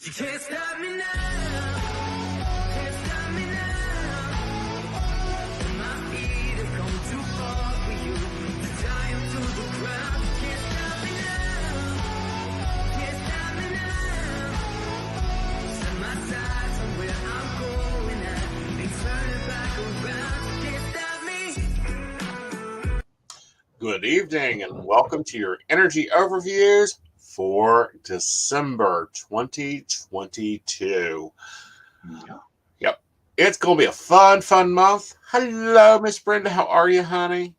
You can't stop me now. Can't stop me now. My feet have come too far for you to tie 'em to the ground. You can't stop me now. Can't stop me now. Set my sights on where I'm going at and turn it back around. You can't stop me. Good evening and welcome to your energy overviews for December 2022. Yep. It's going to be a fun month. Hello, Miss Brenda. How are you, honey?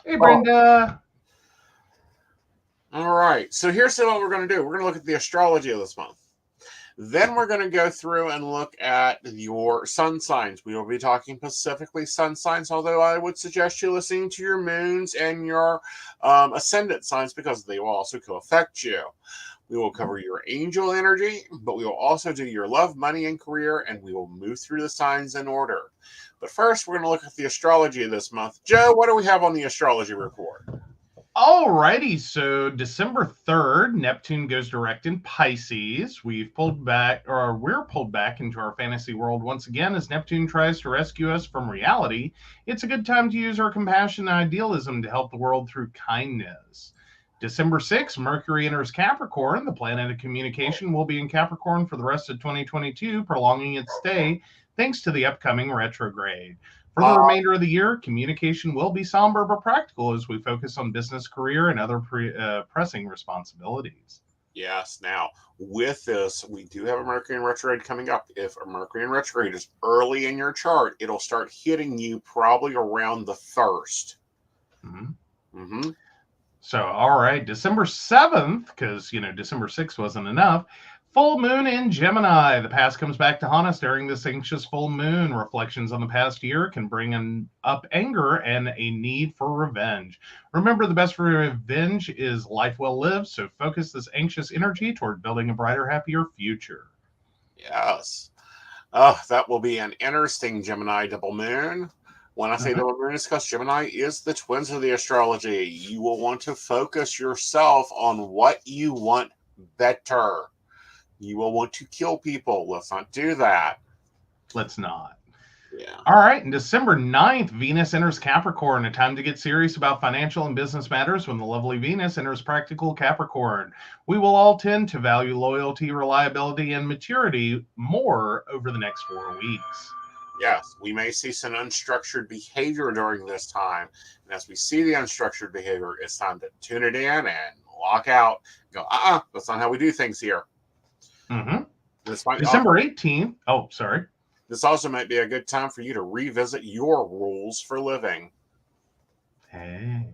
Hey, Brenda. All right. So here's what we're going to do. We're going to look at the astrology of this month. Then we're going to go through and look at your sun signs. We will be talking specifically sun signs, although I would suggest you listening to your moons and your ascendant signs because they will also co-affect you. We will cover your angel energy, but we will also do your love, money, and career, and we will move through the signs in order. But first, we're going to look at the astrology of this month. Joe, what do we have on the astrology report? Alrighty, so December 3rd, Neptune goes direct in Pisces. We're pulled back into our fantasy world once again as Neptune tries to rescue us from reality. It's a good time to use our compassion and idealism to help the world through kindness. December 6th, Mercury enters Capricorn. The planet of communication will be in Capricorn for the rest of 2022, prolonging its stay thanks to the upcoming retrograde. For the remainder of the year, communication will be somber but practical as we focus on business, career, and other pressing responsibilities. Yes. Now, with this, we do have a Mercury in retrograde coming up. If a Mercury in retrograde is early in your chart, it'll start hitting you probably around the 1st. So, all right, December 7th, because, December 6th wasn't enough. Full moon in Gemini. The past comes back to haunt us during this anxious full moon. Reflections on the past year can bring up anger and a need for revenge. Remember, the best revenge is life well lived, so focus this anxious energy toward building a brighter, happier future. Yes. That will be an interesting Gemini double moon. When I say double moon, it's because Gemini is the twins of the astrology. You will want to focus yourself on what you want better. You will want to kill people. Let's not do that. Let's not. Yeah. All right. And December 9th, Venus enters Capricorn, a time to get serious about financial and business matters when the lovely Venus enters practical Capricorn. We will all tend to value loyalty, reliability, and maturity more over the next 4 weeks. Yes, we may see some unstructured behavior during this time. And as we see the unstructured behavior, it's time to tune it in and lock out. Go, that's not how we do things here. December 18th. Oh, sorry. This also might be a good time for you to revisit your rules for living. Hey.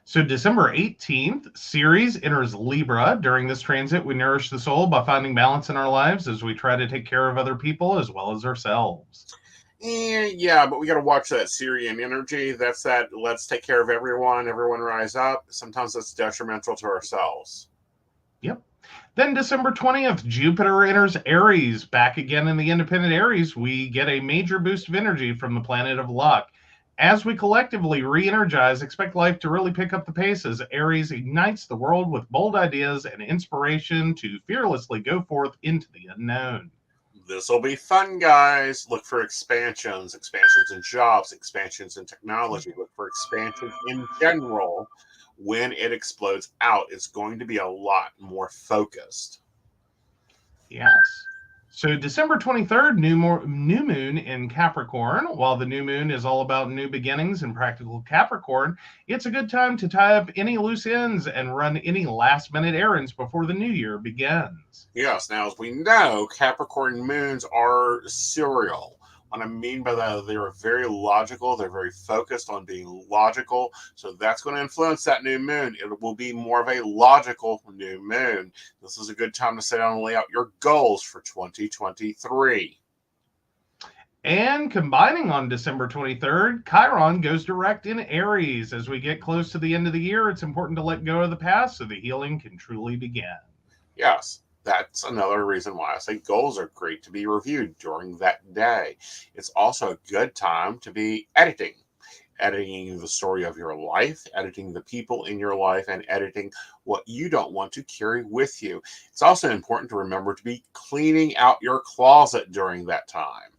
So December 18th, Ceres enters Libra. During this transit, we nourish the soul by finding balance in our lives as we try to take care of other people as well as ourselves. Yeah, but we got to watch that Syrian energy. That's that let's take care of everyone rise up. Sometimes that's detrimental to ourselves. Yep. Then December 20th, Jupiter enters Aries. Back again in the independent Aries, we get a major boost of energy from the planet of luck. As we collectively re-energize, expect life to really pick up the pace as Aries ignites the world with bold ideas and inspiration to fearlessly go forth into the unknown. This will be fun, guys. Look for expansions in jobs, expansions in technology. Look for expansions in general. When it explodes out, it's going to be a lot more focused. Yes. So December 23rd, new moon in Capricorn. While the new moon is all about new beginnings and practical Capricorn, it's a good time to tie up any loose ends and run any last-minute errands before the new year begins. Yes. Now, as we know, Capricorn moons are serial. What I mean by that, they're very logical. They're very focused on being logical. So that's going to influence that new moon. It will be more of a logical new moon. This is a good time to sit down and lay out your goals for 2023. And combining on December 23rd, Chiron goes direct in Aries. As we get close to the end of the year, it's important to let go of the past so the healing can truly begin. Yes. That's another reason why I say goals are great to be reviewed during that day. It's also a good time to be editing. editing the story of your life, editing the people in your life, and editing what you don't want to carry with you. It's also important to remember to be cleaning out your closet during that time.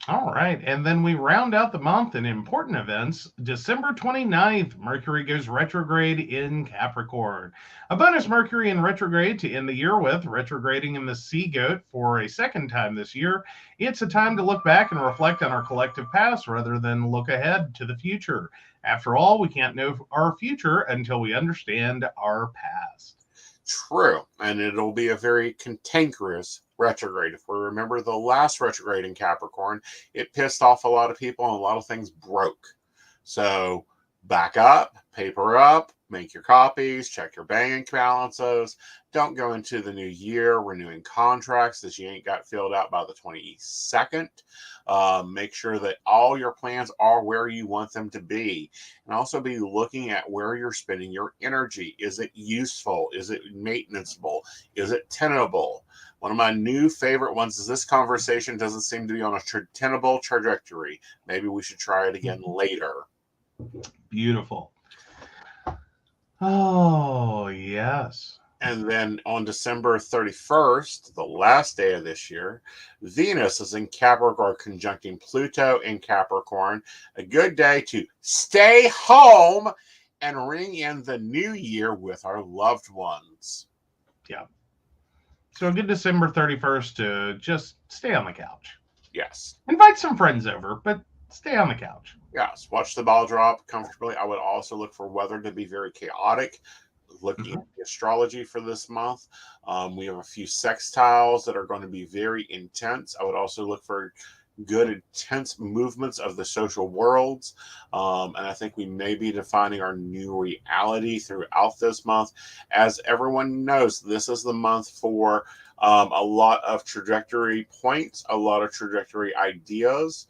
All right. And then we round out the month in important events. December 29th, Mercury goes retrograde in Capricorn. A bonus Mercury in retrograde to end the year with, retrograding in the Sea Goat for a second time this year. It's a time to look back and reflect on our collective past rather than look ahead to the future. After all, we can't know our future until we understand our past. True, and it'll be a very cantankerous retrograde. If we remember the last retrograde in Capricorn, it pissed off a lot of people and a lot of things broke. So back up, paper up, make your copies, check your bank balances. Don't go into the new year renewing contracts that you ain't got filled out by the 22nd. Make sure that all your plans are where you want them to be. And also be looking at where you're spending your energy. Is it useful? Is it maintenanceable? Is it tenable? One of my new favorite ones is this conversation doesn't seem to be on a tenable trajectory. Maybe we should try it again later. Beautiful. Oh, yes. And then on December 31st, the last day of this year, Venus is in Capricorn conjuncting Pluto in Capricorn. A good day to stay home and ring in the new year with our loved ones. Yeah. So a good December 31st to just stay on the couch. Yes. Invite some friends over, but stay on the couch. Yes. Watch the ball drop comfortably. I would also look for weather to be very chaotic. Looking at the astrology for this month, we have a few sextiles that are going to be very intense. I would also look for good intense movements of the social worlds, and I think we may be defining our new reality throughout this month. As everyone knows, this is the month for a lot of trajectory points, a lot of trajectory ideas.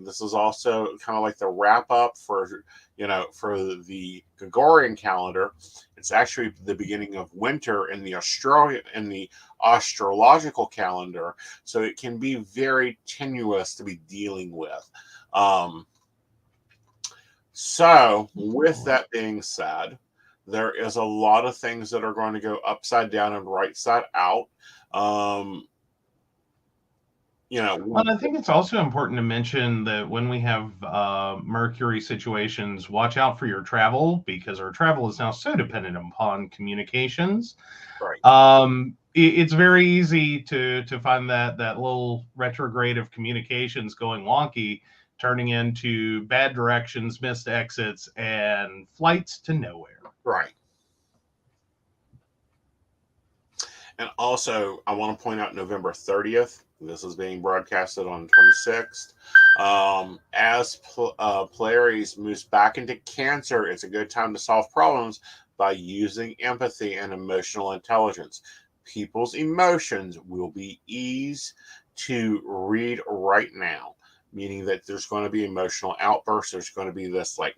This is also kind of like the wrap up for the Gregorian calendar. It's actually the beginning of winter in the astrological calendar, so it can be very tenuous to be dealing with. So with that being said, there is a lot of things that are going to go upside down and right side out. Well, I think it's also important to mention that when we have Mercury situations, watch out for your travel, because our travel is now so dependent upon communications. Right. It's very easy to find that little retrograde of communications going wonky, turning into bad directions, missed exits, and flights to nowhere. Right. And also, I want to point out November 30th. This is being broadcasted on the 26th. As Polaris moves back into Cancer, it's a good time to solve problems by using empathy and emotional intelligence. People's emotions will be easy to read right now, meaning that there's going to be emotional outbursts. There's going to be this, like,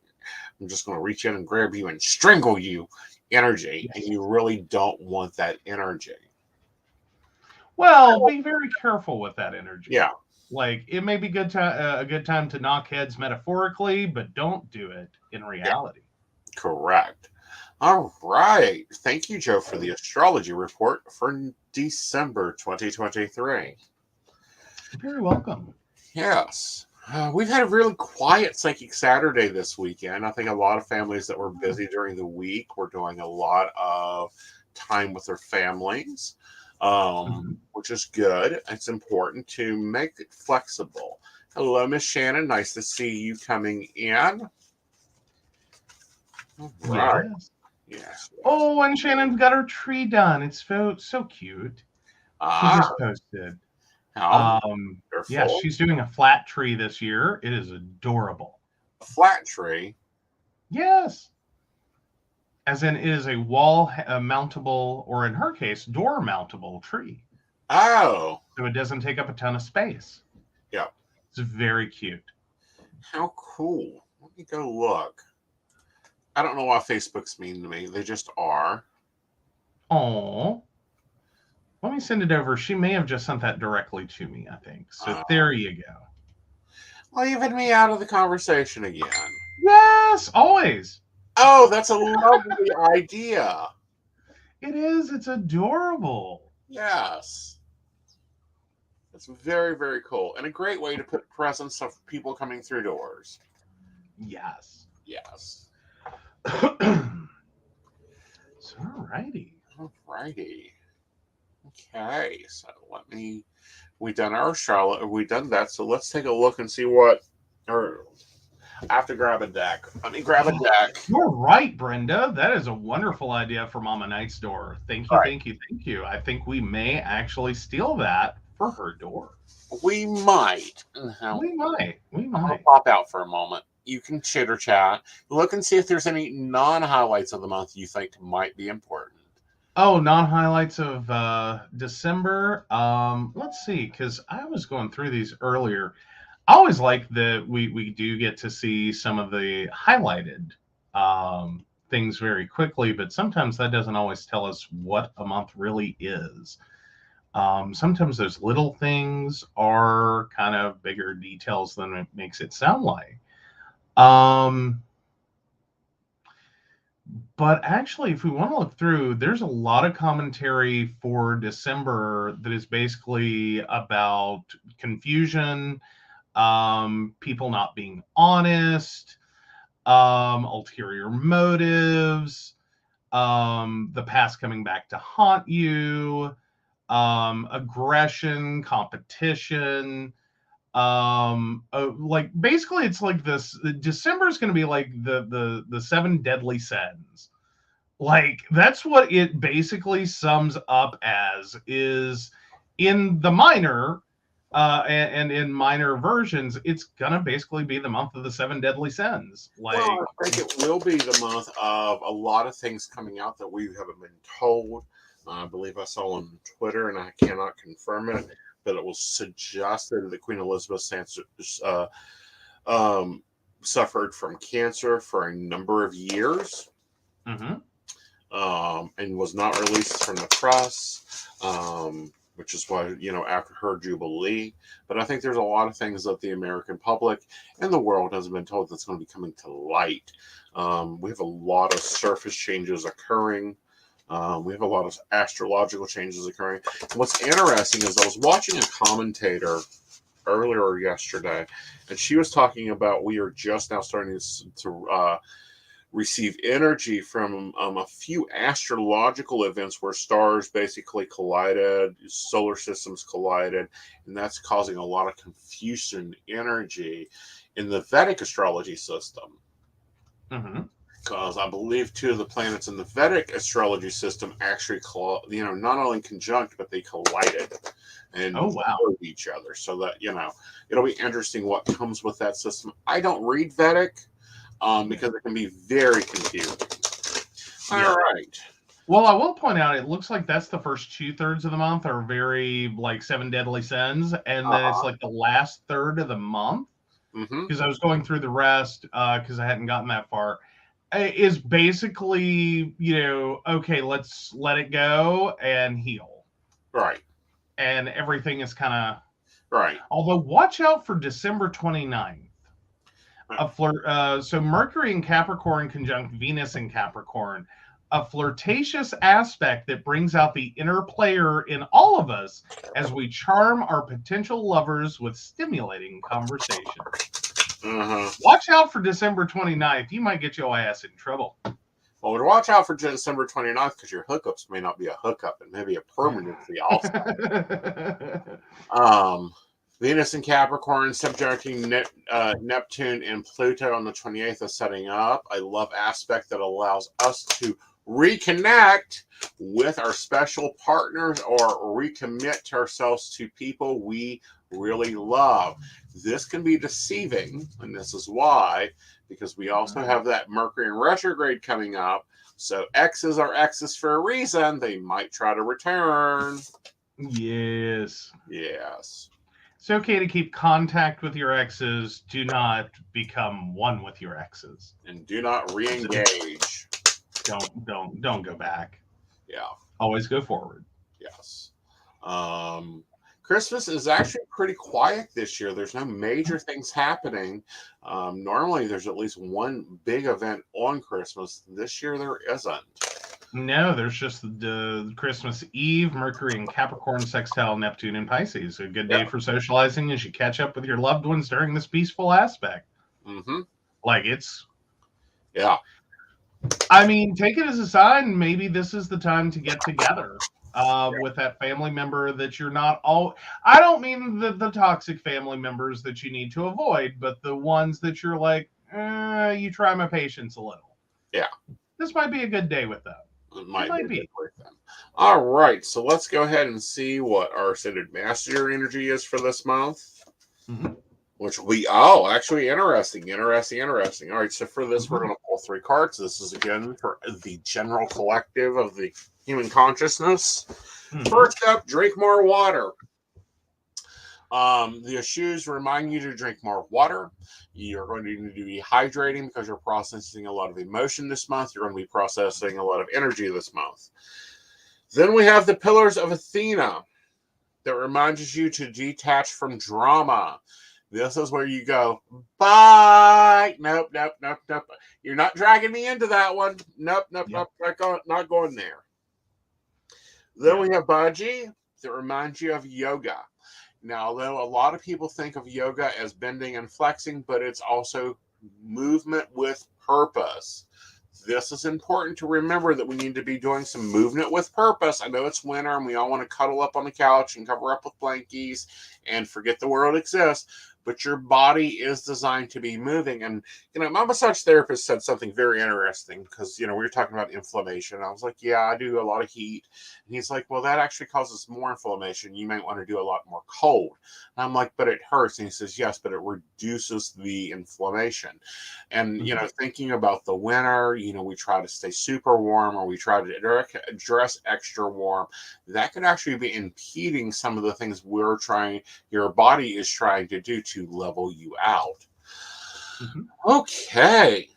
I'm just going to reach in and grab you and strangle you energy, and you really don't want that energy. Well, be very careful with that energy. Yeah. Like, it may be a good time to knock heads metaphorically, but don't do it in reality. Yeah. Correct. All right. Thank you, Joe, for the astrology report for December 2023. You're very welcome. Yes. We've had a really quiet Psychic Saturday this weekend. I think a lot of families that were busy during the week were doing a lot of time with their families, which is good. It's important to make it flexible. Hello, Miss Shannon. Nice to see you coming in. All right. Yes. Oh, and Shannon's got her tree done. It's so cute. She just posted. Yeah, she's doing a flat tree this year. It is adorable. A flat tree? Yes. As in, it is a wall mountable, or in her case, door mountable tree. Oh. So it doesn't take up a ton of space. Yeah. It's very cute. How cool. Let me go look. I don't know why Facebook's mean to me. They just are. Oh. Let me send it over. She may have just sent that directly to me, I think. So there you go. Leaving me out of the conversation again. Yes, always. Oh, that's a lovely idea. It is. It's adorable. Yes. It's very, very cool. And a great way to put presence of people coming through doors. Yes. Yes. So, alrighty. Alrighty. Okay. So we done our Charlotte. We done that. So let's take a look and see what. Or I have to grab a deck. Let me grab a deck. You're right, Brenda. That is a wonderful idea for Mama Knight's door. Thank you, Right. thank you, thank you. I think we may actually steal that for her door. We might. We might. We I'm gonna might. pop out for a moment. You can chitter chat. Look and see if there's any non-highlights of the month you think might be important. Oh, non-highlights of December. Let's see, because I was going through these earlier. I always like that we do get to see some of the highlighted things very quickly, but sometimes that doesn't always tell us what a month really is. Sometimes those little things are kind of bigger details than it makes it sound like. But actually, if we want to look through, there's a lot of commentary for December that is basically about confusion, people not being honest, ulterior motives, the past coming back to haunt you, aggression, competition. Like basically, it's like this. December is going to be like the seven deadly sins. Like that's what it basically sums up as, is in the minor and in minor versions, it's gonna basically be the month of the seven deadly sins. Like, Well, I think it will be the month of a lot of things coming out that we haven't been told. I believe I saw on Twitter, and I cannot confirm it, but it was suggested that Queen Elizabeth suffered from cancer for a number of years. mhm. And was not released from the press, which is why, after her Jubilee. But I think there's a lot of things that the American public and the world hasn't been told that's going to be coming to light. We have a lot of surface changes occurring. We have a lot of astrological changes occurring. And what's interesting is I was watching a commentator earlier yesterday, and she was talking about we are just now starting to receive energy from a few astrological events where stars basically collided, solar systems collided, and that's causing a lot of confusion energy in the Vedic astrology system. Mhm. Because I believe two of the planets in the Vedic astrology system actually, not only conjunct, but they collided and Oh wow. followed each other. So that, it'll be interesting what comes with that system. I don't read Vedic. Because it can be very confusing. Yeah. All right. Well, I will point out, it looks like that's the first 2/3 of the month are very like seven deadly sins, and then it's like the last third of the month. Mm-hmm. Because I was going through the rest because I hadn't gotten that far. Is basically, okay, let's let it go and heal. Right. And everything is kind of Right. Although, watch out for December 29th. So Mercury in Capricorn conjunct Venus in Capricorn, a flirtatious aspect that brings out the inner player in all of us as we charm our potential lovers with stimulating conversation. Uh-huh. Watch out for December 29th. You might get your ass in trouble. Well, watch out for December 29th because your hookups may not be a hookup and maybe a permanency also. Venus in Capricorn, subjecting Neptune and Pluto on the 28th is setting up a love aspect that allows us to reconnect with our special partners or recommit to ourselves to people we really love. This can be deceiving, and this is why, because we also have that Mercury in retrograde coming up. So exes are exes for a reason. They might try to return. Yes. Yes. It's okay to keep contact with your exes. Do not become one with your exes. And do not re-engage. Don't go back. Yeah. Always go forward. Yes. Christmas is actually pretty quiet this year. There's no major things happening. Normally, there's at least one big event on Christmas. This year, there isn't. No, there's just the Christmas Eve, Mercury in Capricorn, sextile Neptune in Pisces. A good day for socializing as you catch up with your loved ones during this peaceful aspect. Mm-hmm. Like it's... Yeah. I mean, take it as a sign. Maybe this is the time to get together with that family member that you're not all... I don't mean the toxic family members that you need to avoid, but the ones that you're like, you try my patience a little. Yeah. This might be a good day with them. It might be. All right, so let's go ahead and see what our ascended master energy is for this month. Mm-hmm. Which we actually interesting. All right, so for this, we're going to pull 3 cards. This is again for the general collective of the human consciousness. Mm-hmm. First up, drink more water. The issues remind you to drink more water. You're going to need to be hydrating because you're processing a lot of emotion this month. You're going to be processing a lot of energy this month. Then we have the Pillars of Athena that reminds you to detach from drama. This is where you go, bye. Nope. You're not dragging me into that one. Nope. Not going there. Then we have Baji that reminds you of yoga. Now, although a lot of people think of yoga as bending and flexing, but it's also movement with purpose. This is important to remember that we need to be doing some movement with purpose. I know it's winter and we all want to cuddle up on the couch and cover up with blankies and forget the world exists, but your body is designed to be moving. And, my massage therapist said something very interesting because, we were talking about inflammation. I was like, yeah, I do a lot of heat. And he's like, well, that actually causes more inflammation. You might want to do a lot more cold. And I'm like, but it hurts. And he says, yes, but it reduces the inflammation. And, thinking about the winter, we try to stay super warm or we try to dress extra warm. That could actually be impeding some of the things your body is trying to do to level you out. Mm-hmm. Okay.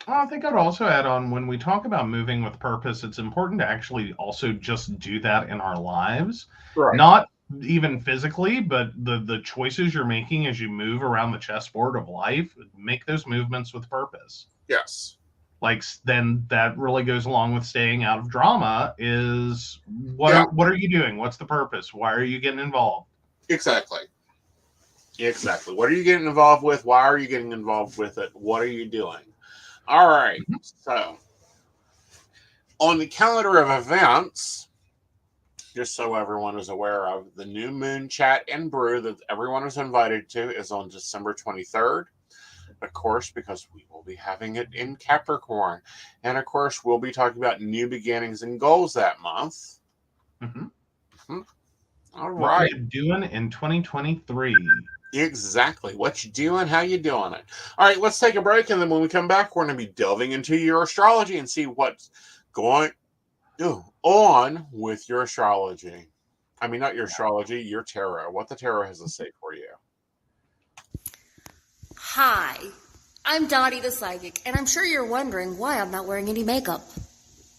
I think I'd also add on, when we talk about moving with purpose, it's important to actually also just do that in our lives. Right. Not even physically, but the choices you're making as you move around the chessboard of life, make those movements with purpose. Yes. Then that really goes along with staying out of drama is what are you doing? What's the purpose? Why are you getting involved? Exactly. What are you getting involved with? Why are you getting involved with it? What are you doing? All right. So on the calendar of events, just so everyone is aware of, the new moon chat and brew that everyone is invited to is on December 23rd. Of course, because we will be having it in Capricorn. And of course, we'll be talking about new beginnings and goals that month. Mm-hmm. Mm-hmm. All right. What are you doing in 2023? Exactly. What you doing? How you doing it? All right, let's take a break. And then when we come back, we're going to be delving into your astrology and see what's going on with your astrology. I mean, not your astrology, your tarot. What the tarot has to say for you. Hi, I'm Dottie the Psychic, and I'm sure you're wondering why I'm not wearing any makeup.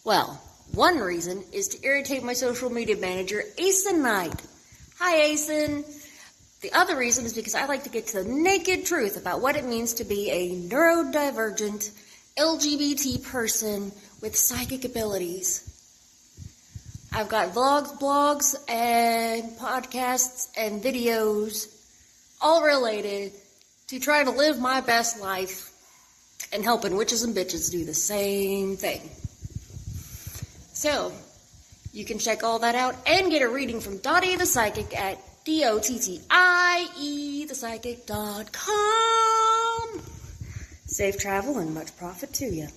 Well, one reason is to irritate my social media manager, Aeson Knight. Hi, Aeson. The other reason is because I like to get to the naked truth about what it means to be a neurodivergent LGBT person with psychic abilities. I've got vlogs, blogs, and podcasts and videos all related to trying to live my best life and helping witches and bitches do the same thing. So, you can check all that out and get a reading from Dottie the Psychic at DOTTIEthepsychic.com. Safe travel and much profit to you.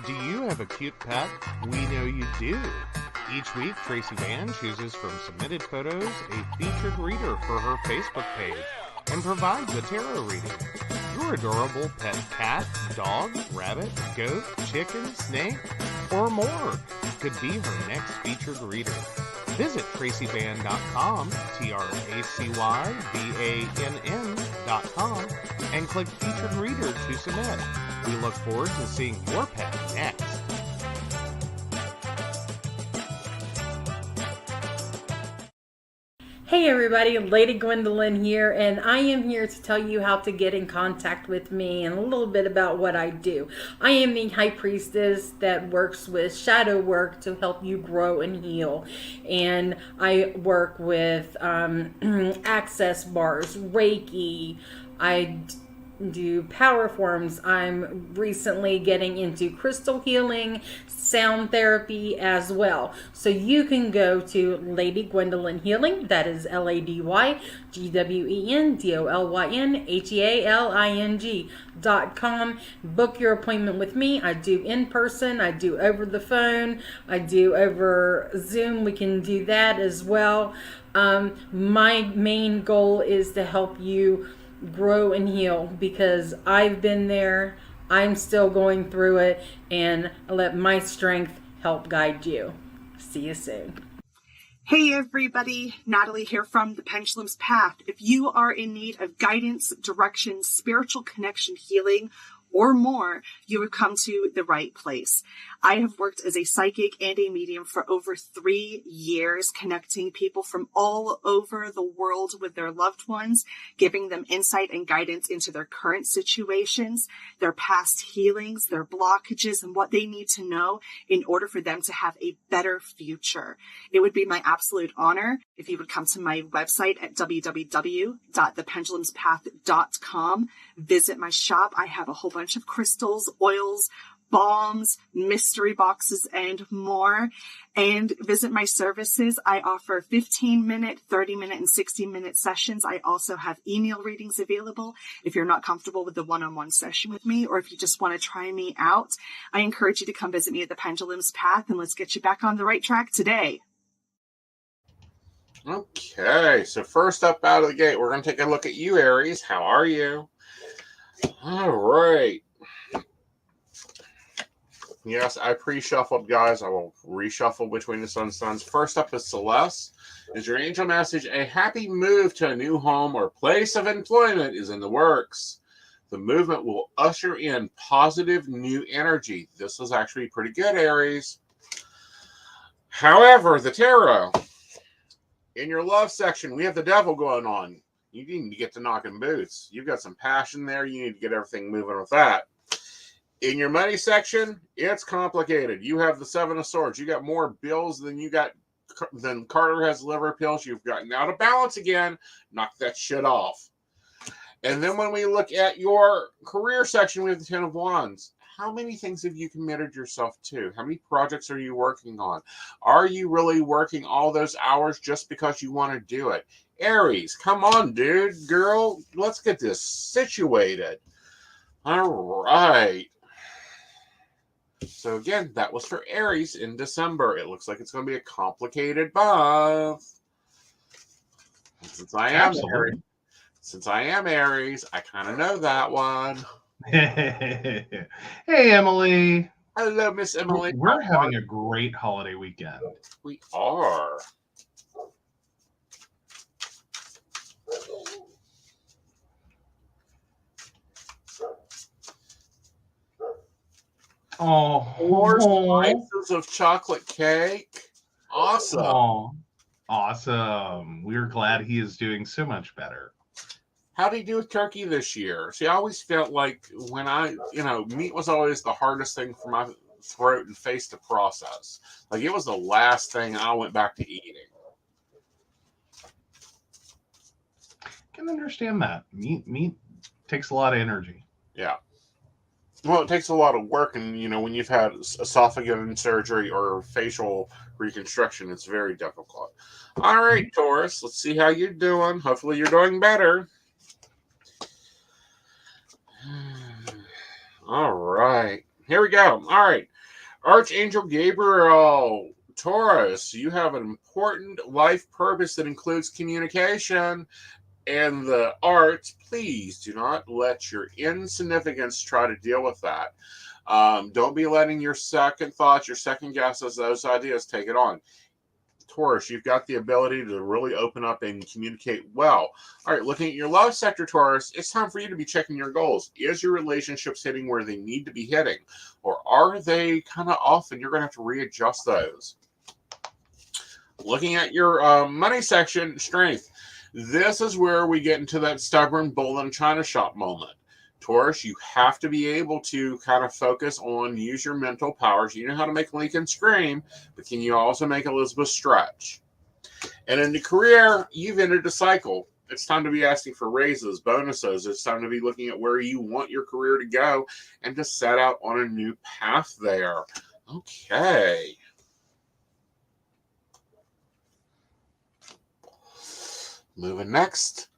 Do you have a cute pet? We know you do. Each week, Tracy Van chooses from submitted photos a featured reader for her Facebook page and provides a tarot reading. Your adorable pet cat, dog, rabbit, goat, chicken, snake, or more could be her next featured reader. Visit TracyBann.com, TracyBann.com, and click Featured Reader to submit. We look forward to seeing your pet next. Hey everybody, Lady Gwendolyn here, and I am here to tell you how to get in contact with me and a little bit about what I do. I am the High Priestess that works with shadow work to help you grow and heal. And I work with access bars, Reiki, I do power forms. I'm recently getting into crystal healing, sound therapy as well. So you can go to Lady Gwendolyn Healing, that is LadyGwendolynHealing.com. Book your appointment with me. I do in person, I do over the phone, I do over Zoom. We can do that as well. My main goal is to help you grow and heal, because I've been there, I'm still going through it, and I let my strength help guide you. See you soon. Hey everybody, Natalie here from The Pendulum's Path. If you are in need of guidance, direction, spiritual connection, healing, or more, you would come to the right place. I have worked as a psychic and a medium for over 3 years, connecting people from all over the world with their loved ones, giving them insight and guidance into their current situations, their past healings, their blockages, and what they need to know in order for them to have a better future. It would be my absolute honor if you would come to my website at www.thependulumspath.com. Visit my shop. I have a whole bunch of crystals, oils, balms, mystery boxes, and more. And visit my services. I offer 15-minute, 30-minute, and 60-minute sessions. I also have email readings available if you're not comfortable with the one-on-one session with me, or if you just want to try me out. I encourage you to come visit me at the Pendulum's Path, and let's get you back on the right track today. Okay, so first up out of the gate, we're going to take a look at you, Aries. How are you? All right. Yes, I pre-shuffled, guys. I will reshuffle between the sun signs. First up is Celeste. Is your angel message: a happy move to a new home or place of employment is in the works. The movement will usher in positive new energy. This is actually pretty good, Aries. However, the tarot, in your love section, we have the devil going on. You need to get to knocking boots. You've got some passion there. You need to get everything moving with that. In your money section, it's complicated. You have the Seven of Swords. You got more bills than Carter has liver pills. You've gotten out of balance again. Knock that shit off. And then when we look at your career section, we have the Ten of Wands. How many things have you committed yourself to? How many projects are you working on? Are you really working all those hours just because you want to do it? Aries, come on, dude, girl, let's get this situated. All right. So again, that was for Aries in December. It looks like it's going to be a complicated month. Since I am Aries, I kind of know that one. Hey, Emily. Hello, Miss Emily. We're having a great holiday weekend. We are. Oh, 4 slices of chocolate cake. Awesome. Oh, awesome. We're glad he is doing so much better. How did he do with turkey this year? See, I always felt like when meat was always the hardest thing for my throat and face to process. Like, it was the last thing I went back to eating. I can understand that. Meat takes a lot of energy. Yeah. Well, it takes a lot of work, and, when you've had esophageal surgery or facial reconstruction, it's very difficult. All right, Taurus, let's see how you're doing. Hopefully you're doing better. All right. Here we go. All right. Archangel Gabriel, Taurus, you have an important life purpose that includes communication and the arts. Please do not let your insignificance try to deal with that. Don't be letting your second thoughts, your second guesses, those ideas take it on. Taurus, you've got the ability to really open up and communicate well. All right, looking at your love sector, Taurus, it's time for you to be checking your goals. Is your relationships hitting where they need to be hitting? Or are they kind of off and you're going to have to readjust those? Looking at your money section, strength. This is where we get into that stubborn bull in a china shop moment. Taurus, you have to be able to kind of focus on, use your mental powers. You know how to make Lincoln scream, but can you also make Elizabeth stretch? And in the career, you've entered a cycle. It's time to be asking for raises, bonuses. It's time to be looking at where you want your career to go and to set out on a new path there. Okay. Moving next.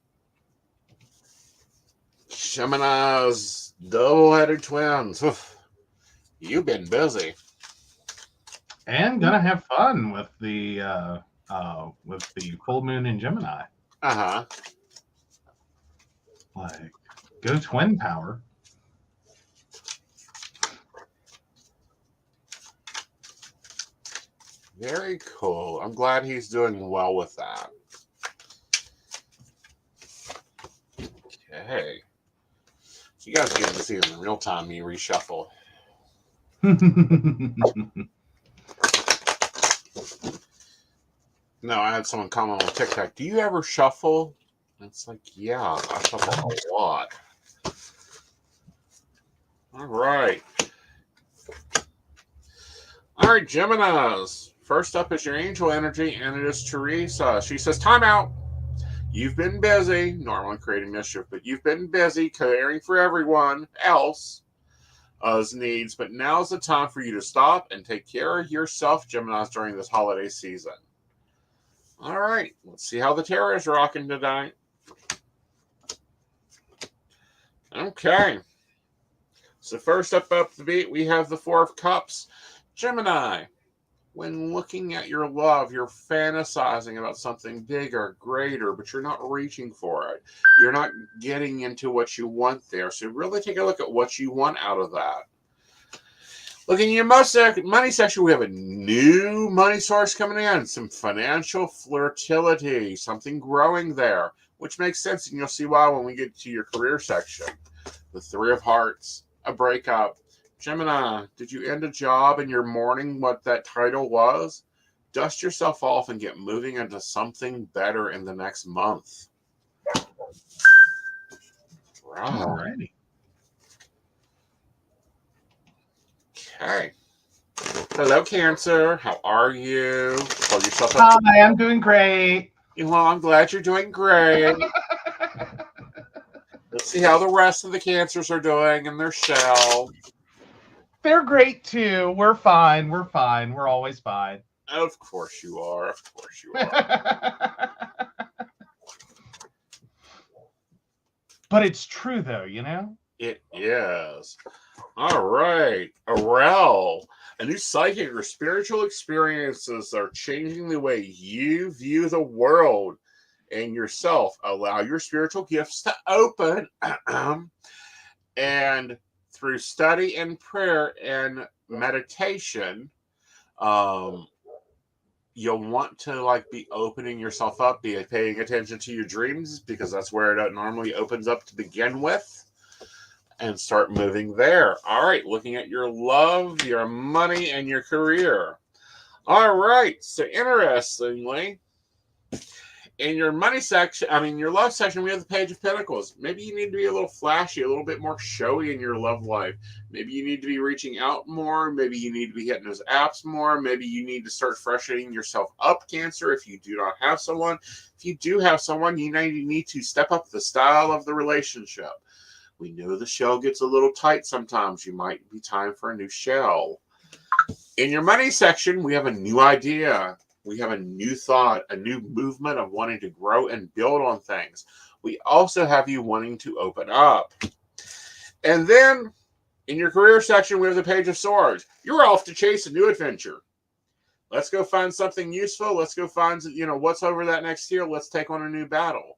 Gemini's double-headed twins. You've been busy. And gonna have fun with the full moon in Gemini. Uh-huh. Like, go twin power. Very cool. I'm glad he's doing well with that. Okay. You guys get to see it in real time, me reshuffle. No, I had someone comment on TikTok, do you ever shuffle? And it's like, yeah, I shuffle a lot. All right. All right, Geminis. First up is your angel energy, and it is Teresa. She says, time out. You've been busy, normally creating mischief, but you've been busy caring for everyone else's needs, but now's the time for you to stop and take care of yourself, Geminis, during this holiday season. All right, let's see how the tarot is rocking tonight. Okay. So first up the beat, we have the Four of Cups. Gemini, when looking at your love, you're fantasizing about something bigger, greater, but you're not reaching for it. You're not getting into what you want there. So really take a look at what you want out of that. Looking at your money section, we have a new money source coming in, some financial fertility, something growing there, which makes sense, and you'll see why when we get to your career section. The Three of Hearts, a breakup. Gemini, did you end a job and you're mourning what that title was? Dust yourself off and get moving into something better in the next month. Right. Alrighty. Okay. Hello, Cancer. How are you? Hold yourself up. Hi, I'm doing great. Well, I'm glad you're doing great. Let's see how the rest of the Cancers are doing in their shell. They're great too. We're fine. We're fine. We're always fine. Of course you are. Of course you are. But it's true though, you know? It is. All right. Arel, a new psychic or spiritual experiences are changing the way you view the world and yourself. Allow your spiritual gifts to open and through study and prayer and meditation, you'll want to be opening yourself up, be paying attention to your dreams, because that's where it normally opens up to begin with, and start moving there. All right, looking at your love, your money, and your career. All right, so interestingly, in your money section, your love section, we have the Page of Pentacles. Maybe you need to be a little flashy, a little bit more showy in your love life. Maybe you need to be reaching out more. Maybe you need to be hitting those apps more. Maybe you need to start freshening yourself up, Cancer, if you do not have someone. If you do have someone, you need to step up the style of the relationship. We know the shell gets a little tight sometimes. You might be time for a new shell. In your money section, we have a new idea. We have a new thought, a new movement of wanting to grow and build on things. We also have you wanting to open up. And then in your career section, we have the Page of Swords. You're off to chase a new adventure. Let's go find something useful. Let's go find, what's over that next year. Let's take on a new battle.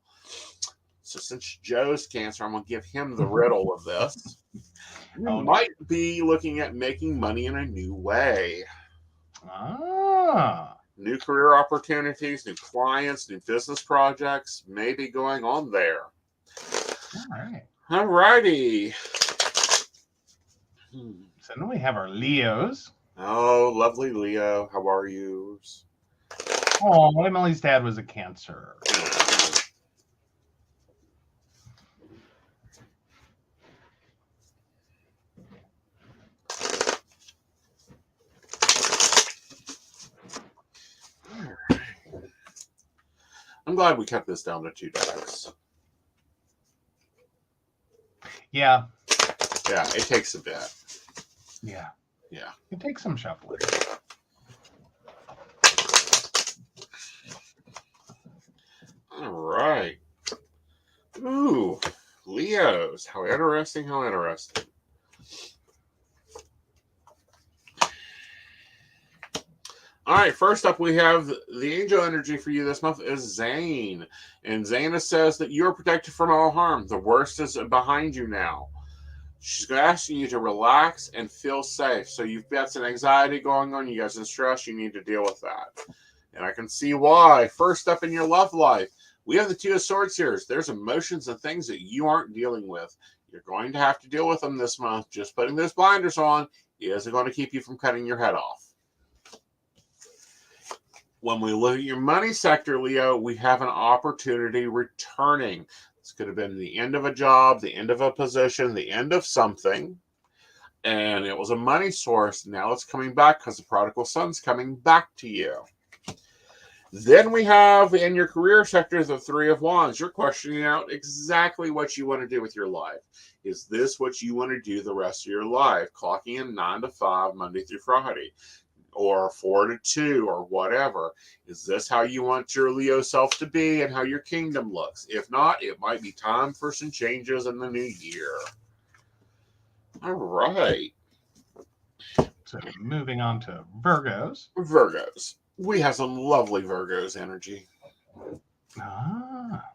So since Joe's Cancer, I'm going to give him the riddle of this. You might be looking at making money in a new way. Ah. New career opportunities, new clients, new business projects may be going on there. All right. All righty. So then we have our Leos. Oh, lovely Leo. How are you? Oh, Emily's dad was a Cancer. I'm glad we kept this down to 2 decks. Yeah. Yeah, it takes a bit. Yeah. Yeah. It takes some shuffling. All right. Ooh, Leos. How interesting, how interesting. All right, first up, we have the angel energy for you this month is Zane. And Zana says that you are protected from all harm. The worst is behind you now. She's asking you to relax and feel safe. So you've got some anxiety going on. You got some stress. You need to deal with that. And I can see why. First up in your love life, we have the Two of Swords here. There's emotions and things that you aren't dealing with. You're going to have to deal with them this month. Just putting those blinders on isn't going to keep you from cutting your head off. When we look at your money sector, Leo, we have an opportunity returning. This could have been the end of a job, the end of a position, the end of something. And it was a money source. Now it's coming back because the prodigal son's coming back to you. Then we have in your career sector the Three of Wands. You're questioning out exactly what you want to do with your life. Is this what you want to do the rest of your life? Clocking in 9 to 5, Monday through Friday, or 4 to 2, or whatever. Is this how you want your Leo self to be and how your kingdom looks? If not, it might be time for some changes in the new year. All right. So moving on to Virgos. Virgos. We have some lovely Virgos energy. Ah.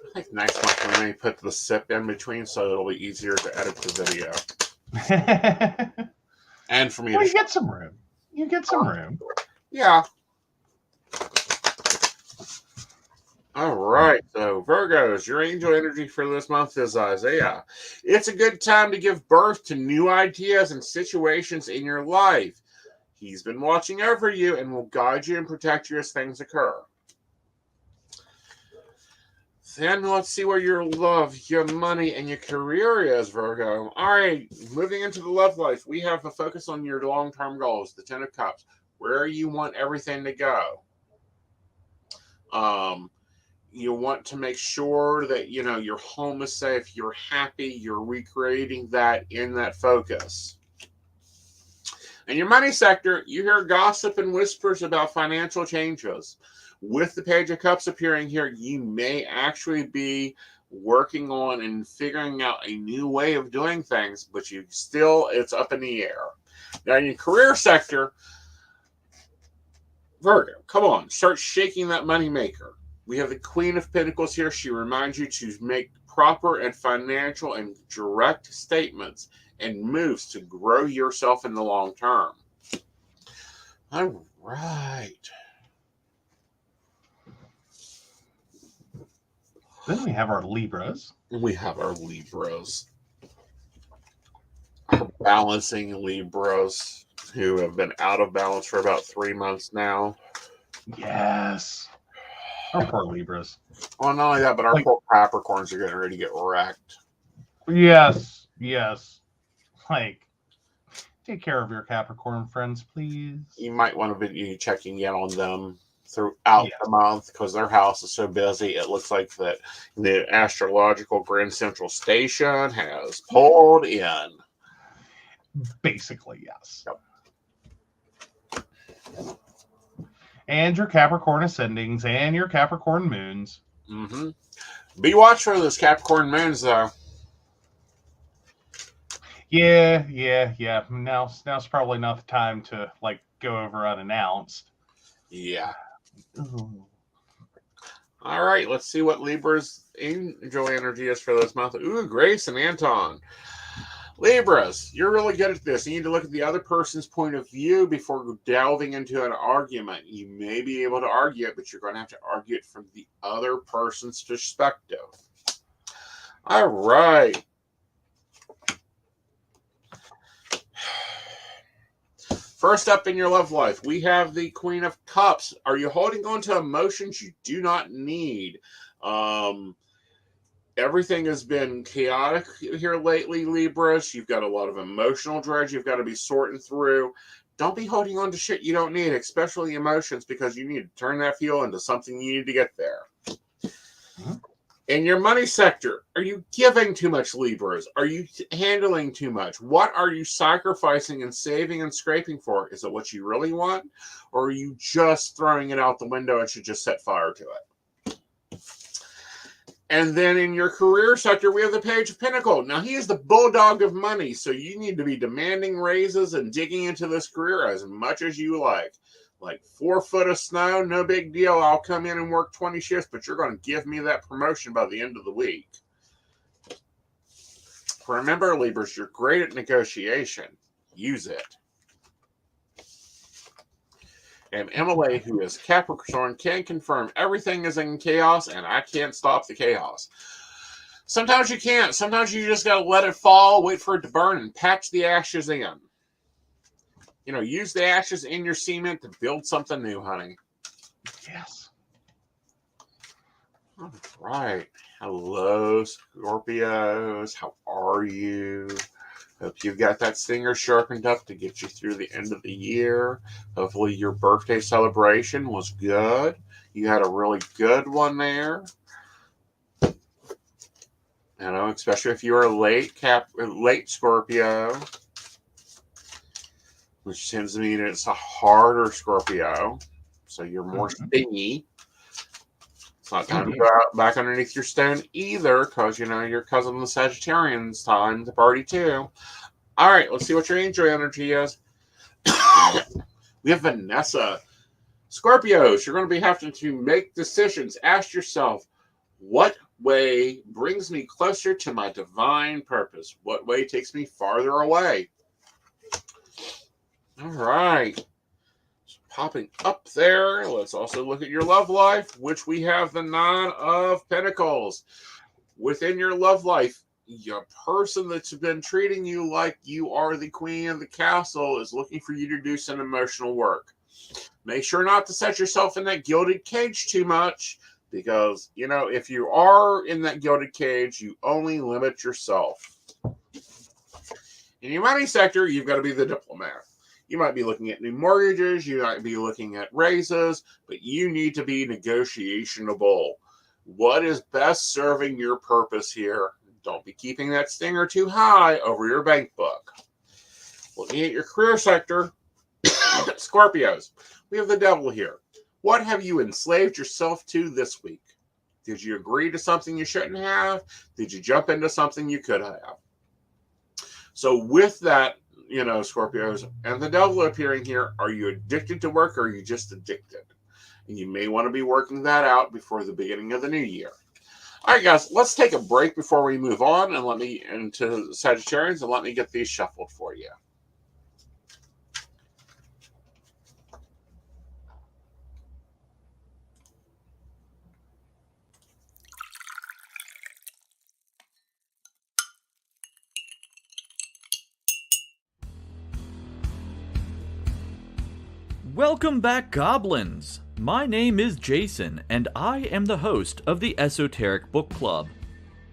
I think next month we may put the sip in between so it'll be easier to edit the video. And for me Well, to you get some room. You get some room. Yeah. All right. So, Virgos, your angel energy for this month is Isaiah. It's a good time to give birth to new ideas and situations in your life. He's been watching over you and will guide you and protect you as things occur. Then let's see where your love, your money, and your career is, Virgo. All right, moving into the love life, we have a focus on your long-term goals, the Ten of Cups, where you want everything to go. You want to make sure that, your home is safe, you're happy, you're recreating that in that focus. In your money sector, you hear gossip and whispers about financial changes. With the Page of Cups appearing here, you may actually be working on and figuring out a new way of doing things, but it's up in the air. Now, in your career sector, Virgo, come on, start shaking that money maker. We have the Queen of Pentacles here. She reminds you to make proper and financial and direct statements and moves to grow yourself in the long term. All right. Then we have our Libras. We have our Libras. Our balancing Libras who have been out of balance for about 3 months now. Yes. Our poor Libras. Well, not only that, but our poor Capricorns are getting ready to get wrecked. Yes. Take care of your Capricorn friends, please. You might want to be checking in on them throughout the month because their house is so busy. It looks like that the astrological Grand Central Station has pulled in. Basically, yes. Yep. And your Capricorn ascendings and your Capricorn moons. Mm-hmm. Be watchful for those Capricorn moons, though. Yeah. Now's probably not the time to go over unannounced. Yeah. Ooh. All right, let's see what Libra's angel energy is for this month. Ooh, Grace and Anton. Libras, you're really good at this. You need to look at the other person's point of view before delving into an argument. You may be able to argue it, but you're going to have to argue it from the other person's perspective. All right. First up in your love life, we have the Queen of Cups. Are you holding on to emotions you do not need? Everything has been chaotic here lately, Libras. You've got a lot of emotional dredge you've got to be sorting through. Don't be holding on to shit you don't need, especially emotions, because you need to turn that fuel into something you need to get there. In your money sector, are you giving too much, Libras? Are you handling too much? What are you sacrificing and saving and scraping for? Is it what you really want? Or are you just throwing it out the window and should just set fire to it? And then in your career sector, we have the Page of Pentacles. Now, he is the bulldog of money, so you need to be demanding raises and digging into this career as much as you like. Like 4 foot of snow, no big deal. I'll come in and work 20 shifts, but you're going to give me that promotion by the end of the week. Remember, Libras, you're great at negotiation. Use it. And Emily, who is Capricorn, can confirm everything is in chaos and I can't stop the chaos. Sometimes you can't. Sometimes you just got to let it fall, wait for it to burn, and patch the ashes in. You know, use the ashes in your cement to build something new, honey. Yes. All right. Hello, Scorpios. How are you? Hope you've got that stinger sharpened up to get you through the end of the year. Hopefully your birthday celebration was good. You had a really good one there. You know, especially if you were a late Scorpio, which tends to mean it's a harder Scorpio. So you're more stingy. It's not time to go out back underneath your stone either, because, you know, your cousin the Sagittarian's time to party too. All right, let's see what your angel energy is. We have Vanessa. Scorpios, you're going to be having to make decisions. Ask yourself, what way brings me closer to my divine purpose? What way takes me farther away? All right. Popping up there, let's also look at your love life, which we have the Nine of Pentacles. Within your love life, your person that's been treating you like you are the queen of the castle is looking for you to do some emotional work. Make sure not to set yourself in that gilded cage too much, because, you know, if you are in that gilded cage, you only limit yourself. In your money sector, you've got to be the diplomat. You might be looking at new mortgages. You might be looking at raises, but you need to be negotiationable. What is best serving your purpose here? Don't be keeping that stinger too high over your bank book. Looking at your career sector, Scorpios, we have the devil here. What have you enslaved yourself to this week? Did you agree to something you shouldn't have? Did you jump into something you could have? So with that, you know, Scorpios, and the devil appearing here, are you addicted to work or are you just addicted? And you may want to be working that out before the beginning of the new year. All right, guys, let's take a break before we move on and let me into Sagittarians and let me get these shuffled for you. Welcome back, Goblins! My name is Jason, and I am the host of the Esoteric Book Club,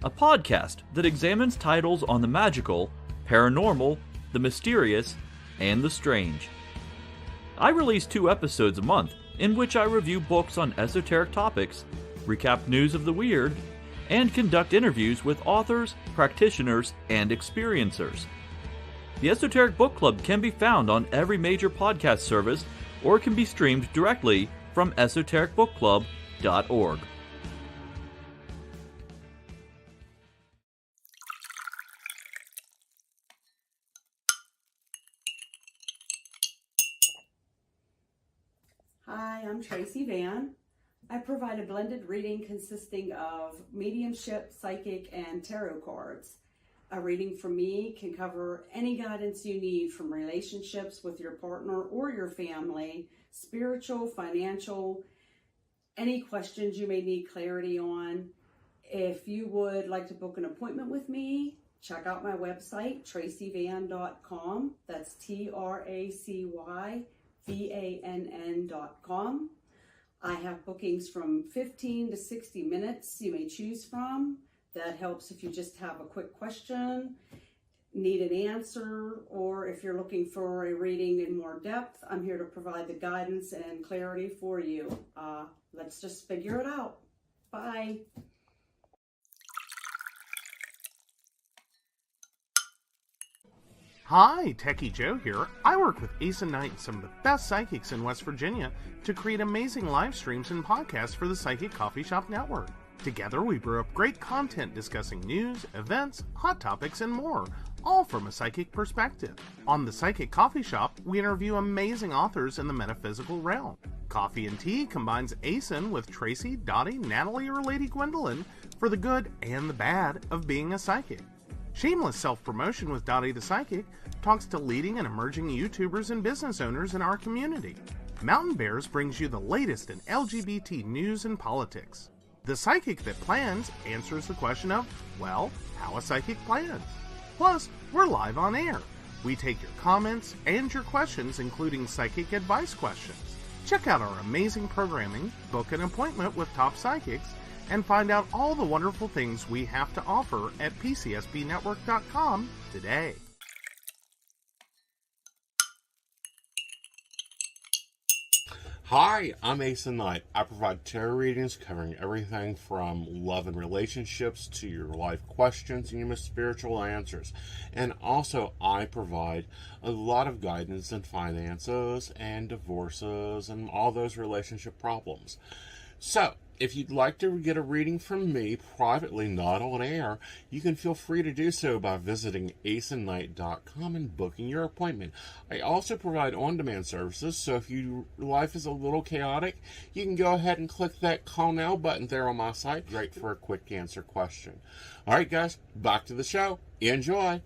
a podcast that examines titles on the magical, paranormal, the mysterious, and the strange. I release 2 episodes a month, in which I review books on esoteric topics, recap news of the weird, and conduct interviews with authors, practitioners, and experiencers. The Esoteric Book Club can be found on every major podcast service, or can be streamed directly from esotericbookclub.org. Hi, I'm Tracy Van. I provide a blended reading consisting of mediumship, psychic, and tarot cards. A reading from me can cover any guidance you need from relationships with your partner or your family, spiritual, financial, any questions you may need clarity on. If you would like to book an appointment with me, check out my website, tracyvann.com. That's TracyVann.com. I have bookings from 15 to 60 minutes you may choose from. That helps if you just have a quick question, need an answer, or if you're looking for a reading in more depth, I'm here to provide the guidance and clarity for you. Let's just figure it out. Bye. Hi, Techie Joe here. I work with Aeson Knight and some of the best psychics in West Virginia to create amazing live streams and podcasts for the Psychic Coffee Shop Network. Together, we brew up great content discussing news, events, hot topics, and more, all from a psychic perspective. On the Psychic Coffee Shop, we interview amazing authors in the metaphysical realm. Coffee and Tea combines Aeson with Tracy, Dottie, Natalie, or Lady Gwendolyn for the good and the bad of being a psychic. Shameless Self-Promotion with Dottie the Psychic talks to leading and emerging YouTubers and business owners in our community. Mountain Bears brings you the latest in LGBT news and politics. The Psychic That Plans answers the question of, well, how a psychic plans. Plus, we're live on air. We take your comments and your questions, including psychic advice questions. Check out our amazing programming, book an appointment with top psychics, and find out all the wonderful things we have to offer at PCSBnetwork.com today. Hi, I'm Aeson Knight. I provide tarot readings covering everything from love and relationships to your life questions and your most spiritual answers. And also, I provide a lot of guidance in finances and divorces and all those relationship problems. So, if you'd like to get a reading from me privately, not on air, you can feel free to do so by visiting aesonknight.com and booking your appointment. I also provide on-demand services, so if your life is a little chaotic, you can go ahead and click that call now button there on my site. Great for a quick answer question. All right, guys, back to the show. Enjoy.